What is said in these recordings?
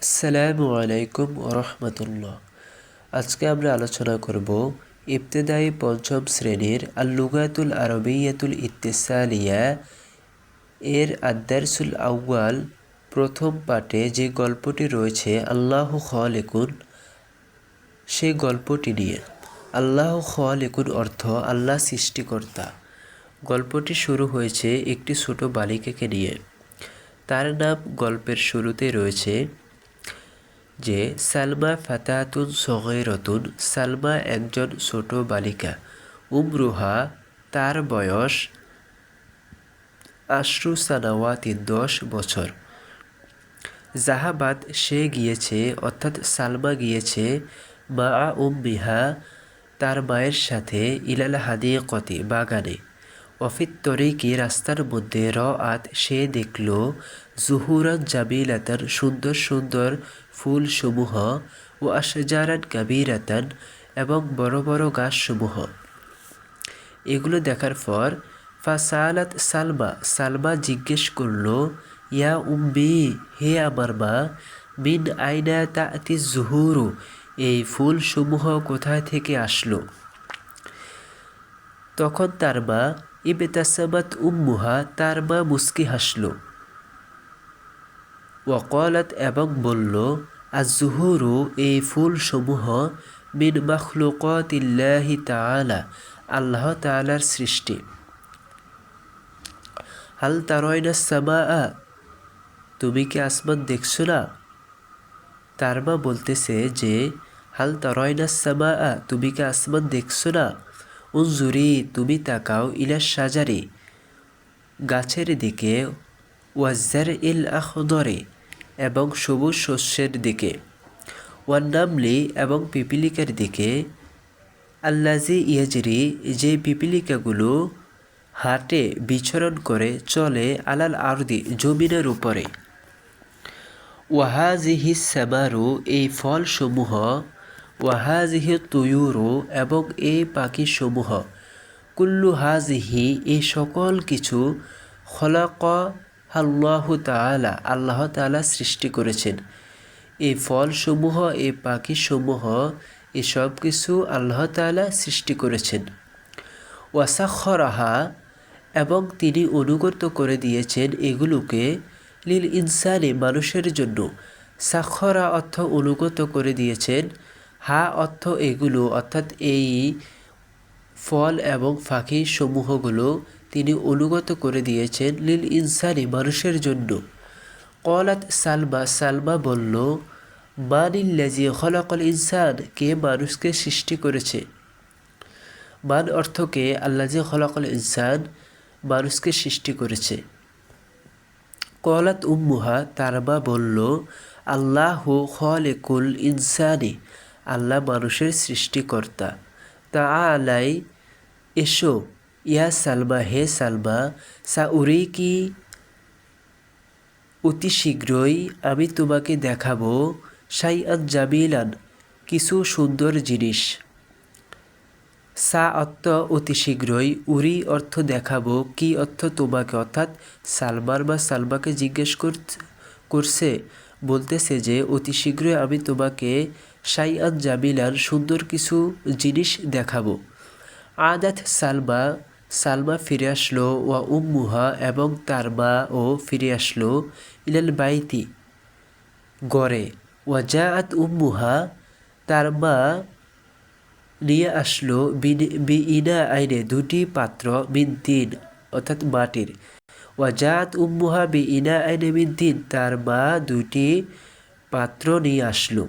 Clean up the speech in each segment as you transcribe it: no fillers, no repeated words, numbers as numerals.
আসসালামু আলাইকুম রহমতুল্লাহ। আজকে আমরা আলোচনা করব ইবতেদায়ী পঞ্চম শ্রেণীর আল-লুগাতুল আরবিয়াতুল ইত্তিসালিয়া এর আদ-দারসুল আউয়াল প্রথম পাঠে যে গল্পটি রয়েছে আল্লাহু খালিকুন, সেই গল্পটি নিয়ে। আল্লাহু খালিকুন অর্থ আল্লাহ সৃষ্টিকর্তা। গল্পটি শুরু হয়েছে একটি ছোট বালিকাকে নিয়ে। তার নাম গল্পের শুরুতে রয়েছে যে সালমা ফাতাতুন সগীরাতুন, সালমা একজন ছোট বালিকা। উমরুহা, তার বয়স আশরু সানাওয়াতিন, 10 বছর। জাহাবাদ, সে গিয়েছে, অর্থাৎ সালমা গিয়েছে, মা উম্মিহা, তার মায়ের সাথে, ইলাল হাদিকতি, বাগানে। অফিত তরিকি, রাস্তার মধ্যে, রাআত, সে দেখল, জুহুরান জামিলাতান, সুন্দর সুন্দর ফুলসমূহ, ও আশজারান কাবীরাতান, এবং বড় বড় গাছসমূহ। এগুলো দেখার পর ফাসালাত সালমা, সালমা জিজ্ঞেস করল, ইয়া উম্মি, হে আমার মা, মিন আইনা তা'তি জুহুরু, এই ফুলসমূহ কোথায় থেকে আসলো? তখন তার মা, ইবতাসামাত উম্মুহা, তার মা মুস্কি হাসল। ওয়াকালাত, এবং বলল, আজ-জুহুরু, এই ফুলসমূহ, মিন মাখলুকাতিল্লাহি তাআলা, আল্লাহ তাআলার সৃষ্টি। হাল তারায়না সামাআ, তুমি কি আসমান দেখছো না? তার মা বলতেছে যে হাল তারায়না সামাআ, তুমি কি আসমান দেখছো না? উনজুরি, তুমি তাকাও, ইলা শাজারি, গাছের দিকে, ওয়াজ্জারইল আখদরি, এবং সবুজ শস্যের দিকে, ওয়ান্নামলি, এবং পিপিলিকার দিকে, আল্লাজি ইয়াজরি, যে পিপিলিকাগুলো হাঁটে, বিচরণ করে, চলে, আলাল আরদি, জমিনের উপরে। ওয়াহাজিহি সামারু, এই ফলসমূহ, ওয়াহাজিহি তুয়ুরু, এবং এই পাখিসমূহ, কুল্লু হাজিহি, এই সকল কিছু, খলাকাল্লাহু তাআলা, আল্লাহ তাআলা সৃষ্টি করেছেন। এই ফলসমূহ, এই পাখিসমূহ, এই সব কিছু আল্লাহ তাআলা সৃষ্টি করেছেন। ওয়াসাখরাহা, এবং তিনি অনুগত করে দিয়েছেন এগুলোকে, লিল ইনসানি, মানুষের জন্য। সাখরা অর্থ অনুগত করে দিয়েছেন, হা অর্থ এগুলো, অর্থাৎ এই ফল এবং পাখি সমূহগুলো তিনি অনুগত করে দিয়েছেন, লিল ইনসানি, মানুষের জন্য। ক্বালাত সালমা, সালমা বলল, মানিল্লাযী খলাকাল ইনসান, কে মানুষকে সৃষ্টি করেছে? মান অর্থকে আল্লাযী খলাকাল ইনসান, মানুষকে সৃষ্টি করেছে। ক্বালাত উম্মুহা, তার মা বলল, আল্লাহু খালিকুল ইনসানি, আল্লাহ মানুষের সৃষ্টিকর্তা। তাআলাই, এসো, ইয়া সালমা, হে সালমা, সাউরিকি, অতি শীঘ্রই আমি তোমাকে দেখাবো, শাইআন জামিলান, কিছু সুন্দর জিনিস। সা অর্থ অতি শীঘ্রই, উরি অর্থ দেখাবো, কি অর্থ তোমাকে, অর্থাৎ সালমার বা সালমাকে জিজ্ঞেস করছে, বলতেছে যে অতি শীঘ্রই আমি তোমাকে শাইআন জামিলান, সুন্দর কিছু জিনিস দেখাবো। আদাত সালমা, সালমা ফিরে আসলো, ওয়া উম্মুহা, এবং তার মা ও ফিরে আসলো, ইলাল বাইতি, গড়ে। ওয়া জাআত উম্মুহা, তার মা নিয়ে আসলো, বি ইনা আইনে, দুটি পাত্র, মিন তিন, অর্থাৎ মাটির। ওয়া জাআত উম্মুহা বি ইনা আইনে মিন তিন, তার মা দুটি পাত্র নিয়ে আসলো।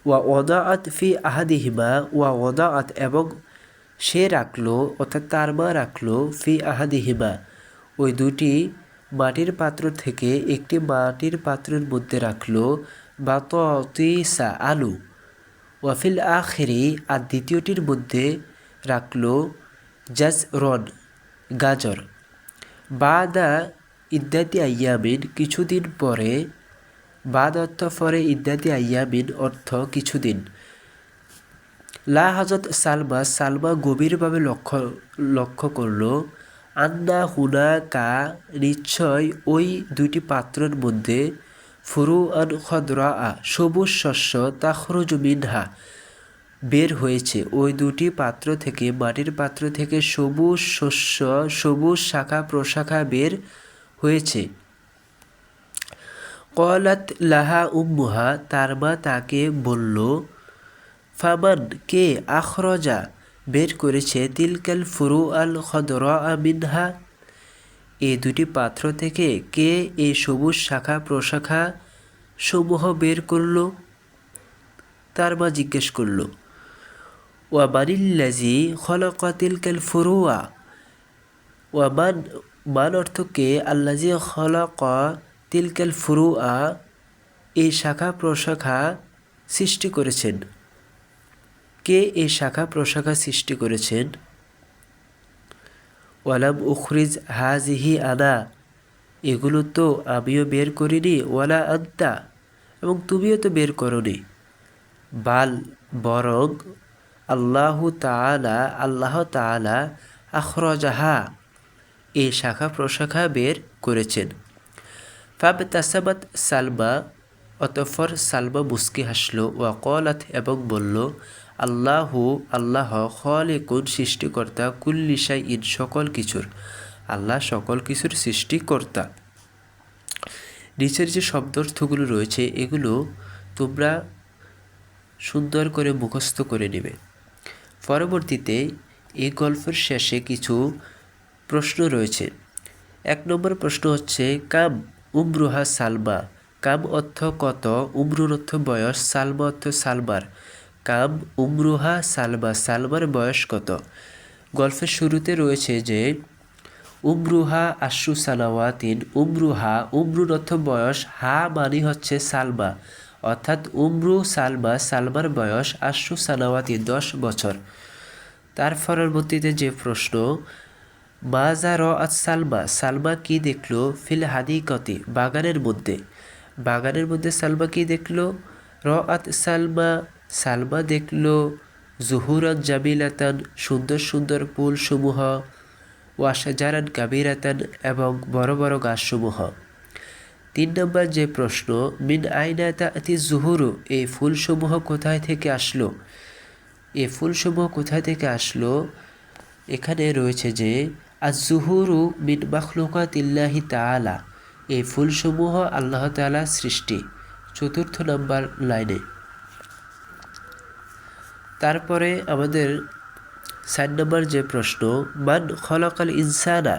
ওয়া ওয়াদাআত ফি আহাদিহিমা, ওয়া ওয়াদাআত, এবং সে রাখলো, অর্থাৎ তার মা রাখলো, ফি আহাদিহিমা, ওই দুটি মাটির পাত্র থেকে একটি মাটির পাত্রের মধ্যে রাখলো, বাতাতিসা, আলু। ওয়াফিল আখিরি, আর দ্বিতীয়টির মধ্যে রাখলো, জাজরন, গাজর। বাদা ইদ্দাতি আইয়ামিন, কিছুদিন পরে। বাদ অর্থ পরে, ইদ্দাতি আইয়ামিন অর্থ কিছুদিন। লাহাজত সালমা, সালমা গভীরভাবে লক্ষ্য করল, আন্না হুনাকা, নিশ্চয় ওই দুইটি পাত্রের মধ্যে, ফুরুআন খদরা, সবুজ শস্য, তাখরুজু মিনহা, বের হয়েছে ওই দুটি পাত্র থেকে, মাটির পাত্র থেকে সবুজ শস্য, সবুজ শাখা প্রশাখা বের হয়েছে। ক্বালাত লাহা উম্মুহা, তার মা তাকে বলল, ফামান, কে, আখরজা, বের করেছে, তিলকাল ফুরুআল খদরা মিনহা, এই দুটি পাত্র থেকে কে এই সবুজ শাখা প্রশাখা সমূহ বের করল? তার মা জিজ্ঞেস করল। ওয়া মানিল্লাজি খলাকা তিলকাল ফুরুআ, ওয়া মান অর্থ কে, আল্লাজি খলাকা তিলকাল ফুরুআ, এই শাখা প্রশাখা সৃষ্টি করেছেন। কে এই শাখা প্রশাখা সৃষ্টি করেছেন? ওয়ালাম উখরিজ হাজিহি আনা, এগুলো তো আমিও বের করিনি, ওয়ালা আন্তা, এবং তুমিও তো বের করনি। বাল, বরং, আল্লাহু তাআলা, আল্লাহ তাআলা, আখরজাহা, এই শাখা প্রশাখা বের করেছেন। ফাবতাসামাত সালমা, অতঃপর সালমা মুস্কি হাসল, ওয়া ক্বালাত, এবং বলল, আল্লাহু, আল্লাহ, খালিকুন, সৃষ্টিকর্তা, কুল্লি শাইইন, সকল কিছুর, আল্লাহ সকল কিছুর সৃষ্টিকর্তা। নিচের যে শব্দার্থগুলো রয়েছে এগুলো তোমরা সুন্দর করে মুখস্থ করে নেবে। পরবর্তীতে এই গল্পের শেষে কিছু প্রশ্ন রয়েছে। 1 নম্বর প্রশ্ন হচ্ছে, কাম উমরুহা সালমা, কাম অর্থ কত, উমরুর অর্থ বয়স, সালমা অর্থ সালমার। কাম উমরুহা সালমা, সালমার বয়স কত? গল্পের শুরুতে রয়েছে যে উমরুহা আশু সানাওয়াতিন, উমরুহা, উমরুর অর্থ বয়স, হা মানে হচ্ছে সালমা, অর্থাৎ উমরু সালমা, সালমার বয়স, আশু সানাওয়াতি, 10 বছর। তার পরবর্তীতে যে প্রশ্ন, মাজা রাআত সালমা, সালমা কি দেখলো, ফিল হাদিকতি, বাগানের মধ্যে, বাগানের মধ্যে সালমা কি দেখলো? রাআত সালমা, সালমা দেখলো জুহুরান জামিলাতান, সুন্দর সুন্দর ফুলসমূহ, ওয়াশাজারান কাবিরাতান, এবং বড় বড় গাছসমূহ। 3 নম্বর যে প্রশ্ন, মিন আইনা তা'তি জুহুরু, এই ফুলসমূহ কোথায় থেকে আসলো? এই ফুলসমূহ কোথায় থেকে আসলো? এখানে রয়েছে যে আজ-জুহুরু মিন মাখলুকাতিল্লাহি তাআলা, এই ফুলসমূহ আল্লাহ তাআলার সৃষ্টি। 4র্থ নম্বর লাইনে। তারপরে আমাদের 4 নম্বর যে প্রশ্ন, মান খলাকাল ইনসানা,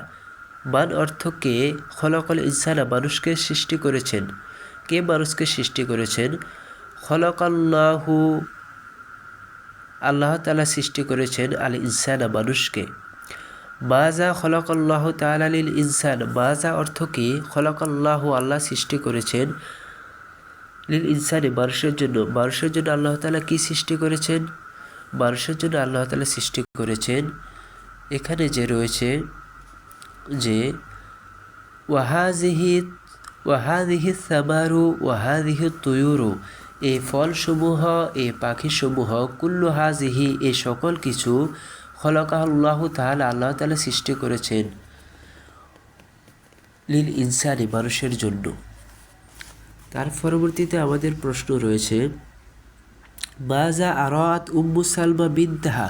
মান অর্থ কে, খলাকাল ইনসানা, মানুষকে সৃষ্টি করেছেন। কে মানুষকে সৃষ্টি করেছেন? খলাকাল্লাহু, আল্লাহ তাআলা সৃষ্টি করেছেন, আল ইনসানা, মানুষকে। মাজা খলাকাল্লাহু তাআলা লিল ইনসান, মাজা অর্থ কি, খলাকাল্লাহু, আল্লাহ সৃষ্টি করেছেন, লিল ইনসানি, মানুষের জন্য। মানুষের জন্য আল্লাহ তাআলা কি সৃষ্টি করেছেন? মানুষের জন্য আল্লাহ তাআলা সৃষ্টি করেছেন, এখানে যে রয়েছে যে ওয়াহাদিহি সামারু ওয়াহাদিহি তুয়ুরু, এই ফলসমূহ, এই পাখিসমূহ, কুল্লু হাজিহি, এই সকল কিছু, খলাকাহুল্লাহু তাআলা, আল্লাহ তাআলা সৃষ্টি করেছেন, লিল ইনসানি, মানুষের জন্য। তার পরবর্তীতে আমাদের প্রশ্ন রয়েছে, মাজা আরাআত উম্মু সালমা বিনতাহা,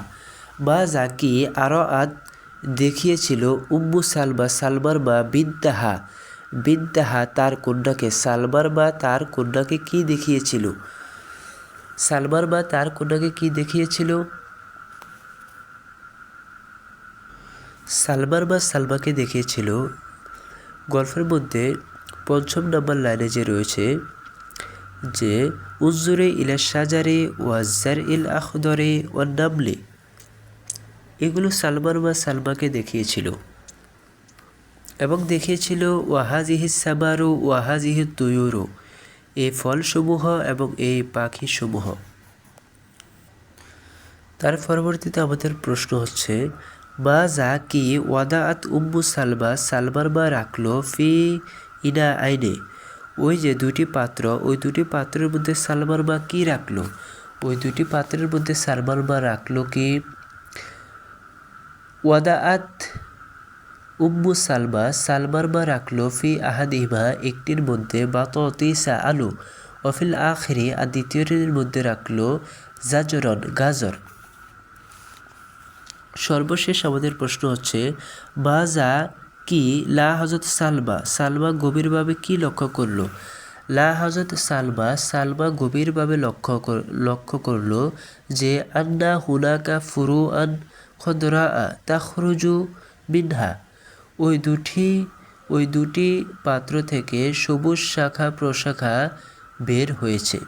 মাজা কি, আরাআত দেখিয়েছিল, উম্মু সালমা, সালমার মা, বিনতাহা, বিনতাহা তার কন্যাকে, সালমার মা তার কন্যাকে কি দেখিয়েছিল? সালমার মা তার কন্যাকে কি দেখিয়েছিল? সালমার মা সালমাকে দেখিয়েছিল, গল্পের মধ্যে 5ম নম্বর লাইনে যে রয়েছে যে উজ্জুরে ইলা শাজারে ওয়াজ্জার ইল আখদরে ওয়ান নামলি, এগুলো সালমার মা সালমাকে দেখিয়েছিল, এবং দেখিয়েছিল ওয়াহাজিহি সামারু ওয়াহাজিহি তুয়ুরু, এই ফলসমূহ এবং এই পাখিসমূহ। তার পরবর্তীতে আমাদের প্রশ্ন হচ্ছে, মাজা কি, ওয়াদাআত উম্মু সালমা, সালমার মা রাখলো, ফি ইনা আইনে, ওই যে দুটি পাত্র, ওই দুটি পাত্রের মধ্যে সালমার মা কি রাখলো? ওই দুটি পাত্রের মধ্যে সালমার মা রাখলো কি? উম্মু সালমা সালমার মা রাখলো ফি আহাদিমা একটির মধ্যে বাততিসা আলু অফিল আখিরি আর দ্বিতীয়টির মধ্যে রাখলো জাজরন গাজর। সর্বশেষ আমাদের প্রশ্ন হচ্ছে মাজা কি লা হজরত সালমা গভীরভাবে কি লক্ষ্য করলো। লা হজরত সালমা গভীরভাবে লক্ষ্য করলো যে আন্না হুনাকা ফুরুআন খদরা তাখরুজু মিনহা ওই দুটি পাত্র থেকে সবুজ শাখা প্রশাখা বের হয়েছে।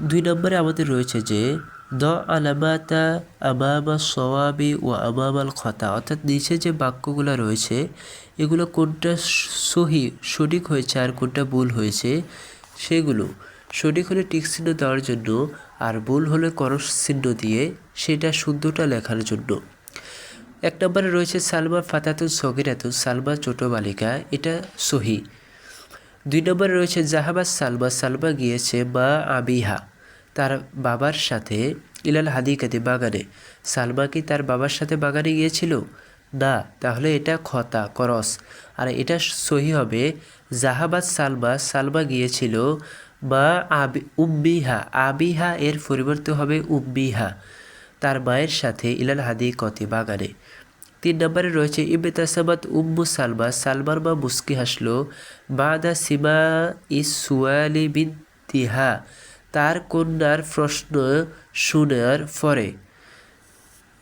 2 নম্বরে আমাদের রয়েছে যে দ আলামাতা আমামা সওয়াবি ও আমামাল খতা, অর্থাৎ নিচে যে বাক্যগুলো রয়েছে এগুলো কোনটা সঠিক হয়েছে আর কোনটা ভুল হয়েছে সেগুলো সঠিক হলে টিক চিহ্ন দেওয়ার জন্য আর ভুল হলে করস চিহ্ন দিয়ে সেটা শুদ্ধটা লেখার জন্য। 1 নম্বরে রয়েছে সালমা ফাতাতুন সগিরাতুন, সালমা ছোট বালিকা, এটা সহি। 2 নম্বরে রয়েছে জাহাবাজ সালমা গিয়েছে মা আবিহা তার বাবার সাথে ইলাল হাদিকাতি বাগানে। সালমা কি তার বাবার সাথে বাগানে গিয়েছিল? না, তাহলে এটা খতা করস। আর এটা সহি হবে জাহাবাজ সালমা গিয়েছিল মা উম্মিহা, আবিহা এর পরিবর্তে হবে উম্মিহা, তার মায়ের সাথে ইলাল হাদিকতি বাগানে। 3 নম্বরে রয়েছে ইবতাসামাত উম্মু সালমার মা মুস্কি হাসলো বাদা সিমা ইসুয়ালি বিনতিহা, তার কন্যার প্রশ্ন শোনার পরে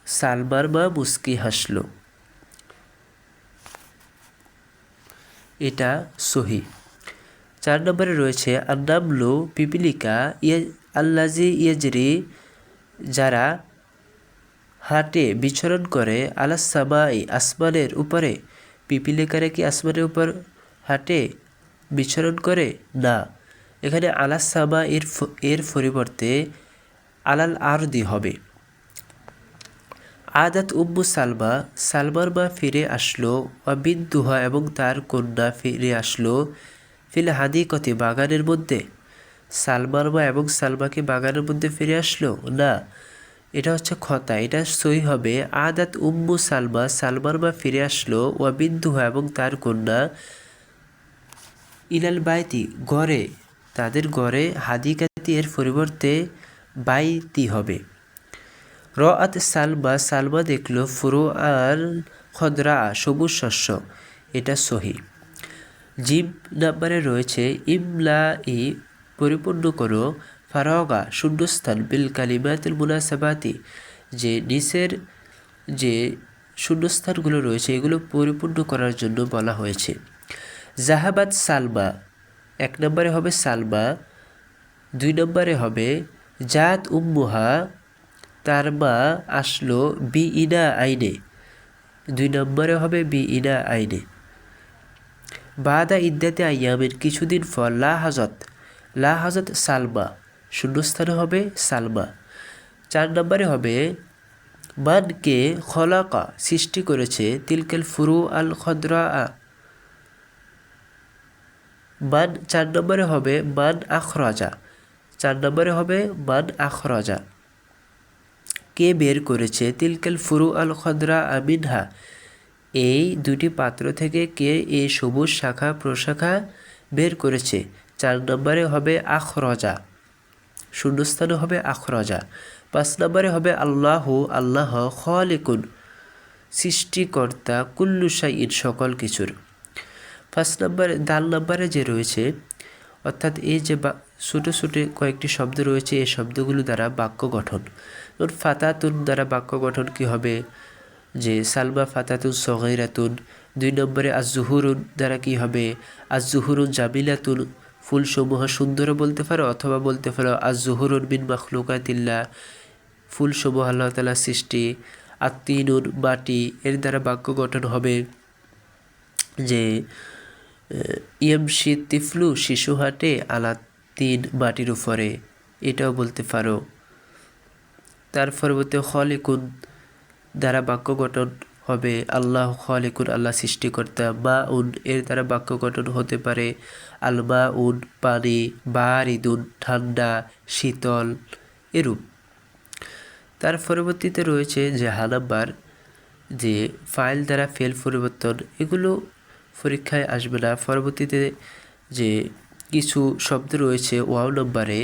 সালমার মা মুস্কি হাসলো, এটা সহি। 4 নম্বরে রয়েছে আন্নামলু পিপিলিকা আল্লাজি ইয়াজরি, যারা হাটে বিচরণ করে আলাস সামাই আসমানের উপরে। পিপিলিকারে কি আসমানের উপর হাটে বিচরণ করে? না, এখানে আলাস সামা এর পরিবর্তে আলাল আরদি হবে। আদাত উম্মু সালমার মা ফিরে আসলো বিনতুহা এবং তার কন্যা ফিরে আসলো ফিল হাদিকতি বাগানের মধ্যে। সালমার মা এবং সালমাকে বাগানের মধ্যে ফিরে আসলো না, এটা হচ্ছে খতা, এটা সহি হবে আদাত উম্মু সালমার মা ফিরে আসলো বিনতুহা এবং তার কন্যা ইলাল বাইতি গড়ে, তাদের গড়ে, হাদিকাতি এর পরিবর্তে বাইতি হবে। রাআত সালমা দেখলো ফুরুআন খদরা সবুজ শস্য, এটা সহি। জিম নাম্বারে রয়েছে ইমলাই পরিপূর্ণ করো ফারাগা শূন্যস্থান বিল কালিমাতুল মুনাসাবাতি, যে নিচের যে শূন্যস্থানগুলো রয়েছে এগুলো পরিপূর্ণ করার জন্য বলা হয়েছে। জাহাবাত সালমা 1 নম্বরে হবে সালমা, 2 নম্বরে হবে জাত উম্মুহা, তার মা আসলো বি ইনা আইনে, 2 নম্বরে হবে বি ইনা আইনে। বাদা ইদ্দাতে আইয়ামের কিছুদিন পর লা হাজত সালমা শূন্যস্থানে হবে সালমা। 4 নম্বরে হবে মানকে খলাকা সৃষ্টি করেছে তিলকাল ফুরু আল খদরা, মান 4 নম্বরে হবে মান আখরাজা, 4 নম্বরে হবে মান আখরাজা, কে বের করেছে তিলকাল ফুরু আল খদরা মিনহা, এই দুটি পাত্র থেকে কে এই সবুজ শাখা প্রশাখা বের করেছে। 4 নম্বরে হবে আখরাজা, শূন্যস্থানে হবে আখরাজা। 5 নম্বরে হবে আল্লাহ খালিকুন সৃষ্টিকর্তা কুল্লু শাইইন সকল কিছুর। 5 নম্বরে দাল নম্বরে যে রয়েছে, অর্থাৎ এই যে ছোটো ছোটো কয়েকটি শব্দ রয়েছে এই শব্দগুলো দ্বারা বাক্য গঠন। ফাতাতুন দ্বারা বাক্য গঠন কি হবে, যে সালমা ফাতাতুন সগীরাতুন। 2 নম্বরে আজ-জুহুরুন দ্বারা কি হবে, আজ-জুহুরুন জামিলাতুন, ফুলসমূহ সুন্দর বলতে পারো অথবা বলতে পারো আজ-জুহুরুন মিন মাখলুকাতিল্লাহ, ফুলসমূহ আল্লাহ তাআলার সৃষ্টি। আত-তিনুন মাটি, এর দ্বারা বাক্য গঠন হবে যে ইয়ামশি তিফলু শিশু হাঁটে আলা তিন মাটির উপরে, এটাও বলতে পারো। তার পরবর্তী খালিকুন দ্বারা বাক্য গঠন হবে আল্লাহ খালিকুন আল্লাহ সৃষ্টিকর্তা। মাউন এর দ্বারা বাক্য গঠন হতে পারে আল মাউন পানি, বারিদুন ঠান্ডা শীতল, এরূপ। তার পরবর্তীতে রয়েছে যে নাম্বার যে ফাইল দ্বারা ফেল পরিবর্তন এগুলো পরীক্ষায় আসবে না। পরবর্তীতে যে কিছু শব্দ রয়েছে ওয়াও নম্বরে,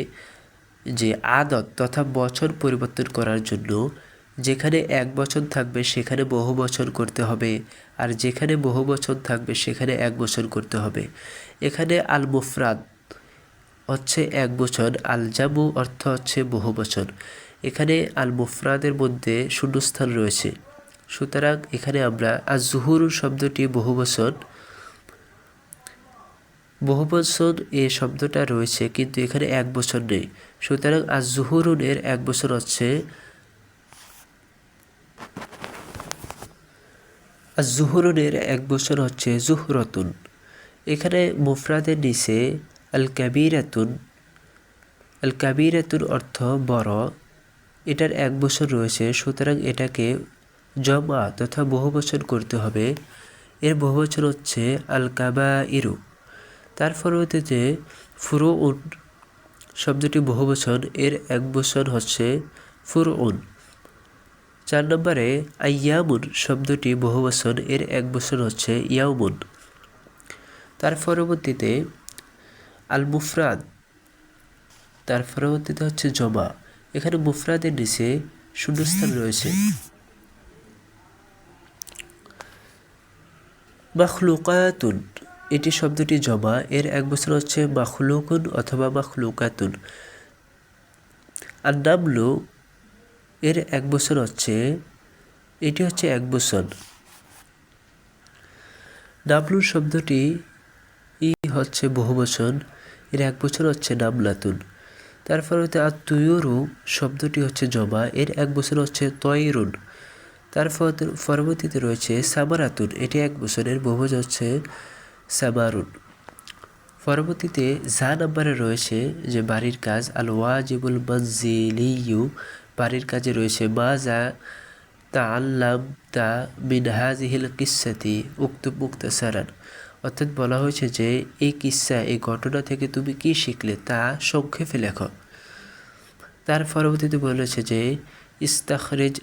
যে আদত তথা বছর পরিবর্তন করার জন্য যেখানে এক বছর থাকবে সেখানে বহু বছর করতে হবে, আর যেখানে বহু বছর থাকবে সেখানে এক বছর করতে হবে। এখানে আল মুফরাদ হচ্ছে এক বছর, আল জামু অর্থ হচ্ছে বহু বছর। এখানে আল মুফরাদের মধ্যে শূন্যস্থান রয়েছে, সুতরাং এখানে আমরা আজ জুহুর শব্দটি বহু বছর এ শব্দটা রয়েছে, কিন্তু এখানে এক বছর নেই, সুতরাং আজ জুহুরুনের এক বছর হচ্ছে আজ জুহুরুনের এক বছর হচ্ছে জুহরতুন। এখানে মুফরাদের নিচে আল কাবিরাতুন অর্থ বড়, এটার এক বছর রয়েছে, সুতরাং এটাকে জমা তথা বহু বছর করতে হবে। এর বহু বছর হচ্ছে আল কাবাইরু। তার পরবর্তীতে ফুরুউন শব্দটি বহু বছর, এর এক বছর হচ্ছে ফুরউন। 4 নম্বরে আইয়ামুন শব্দটি বহু বছর, এর এক বছর হচ্ছে ইয়াউমুন। তার পরবর্তীতে আল মুফরাদ, তার পরবর্তীতে হচ্ছে জমা। এখানে মুফরাদের নিচে শূন্যস্থান রয়েছে। মাখলুকাতুন এটি শব্দটি জমা, এর এক বছর হচ্ছে মাখলুকুন অথবা মাখলুকাতুন। আর নামলু এর এক বছর হচ্ছে, এটি হচ্ছে এক বছর। নামলু শব্দটি হচ্ছে বহু বছর, এর এক বছর হচ্ছে নামলাতুন। তারপর হচ্ছে আর তুয়ুরু শব্দটি হচ্ছে জমা, এর এক বছর হচ্ছে তয়রুন। তারপর পরবর্তীতে রয়েছে সামারাতুন, এটি এক বছরের বহুবচন হচ্ছে সামারুন। পরবর্তীতে যা নাম্বারে রয়েছে যে বাড়ির কাজ আল ওয়াজিবুল মানজিলিয়ু, বাড়ির কাজে রয়েছে মা যা তাআল্লামতা মিন হাযিহিল কিসসাতি উকতুব মুখতাসারান, অর্থাৎ বলা হয়েছে যে এই কিসসা এই ঘটনা থেকে তুমি কি শিখলে তা সংক্ষেপে লেখো। তার পরবর্তীতে বলেছে যে ইস্তাখরিজ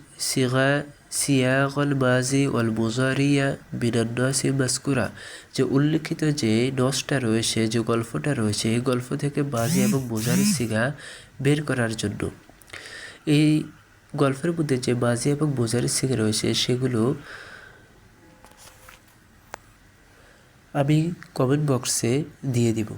সিয়াগল মাজি ওয়াল মুজারিয়া মিনান নাসি মাসকুরা, যে উল্লিখিত যে নসটা রয়েছে, যে গল্পটা রয়েছে, এই গল্প থেকে মাজি এবং মুজারি সিগা বের করার জন্য। এই গল্পের মধ্যে যে মাজি এবং মুজারি সিগা রয়েছে সেগুলো আমি কমেন্ট বক্সে দিয়ে দিব।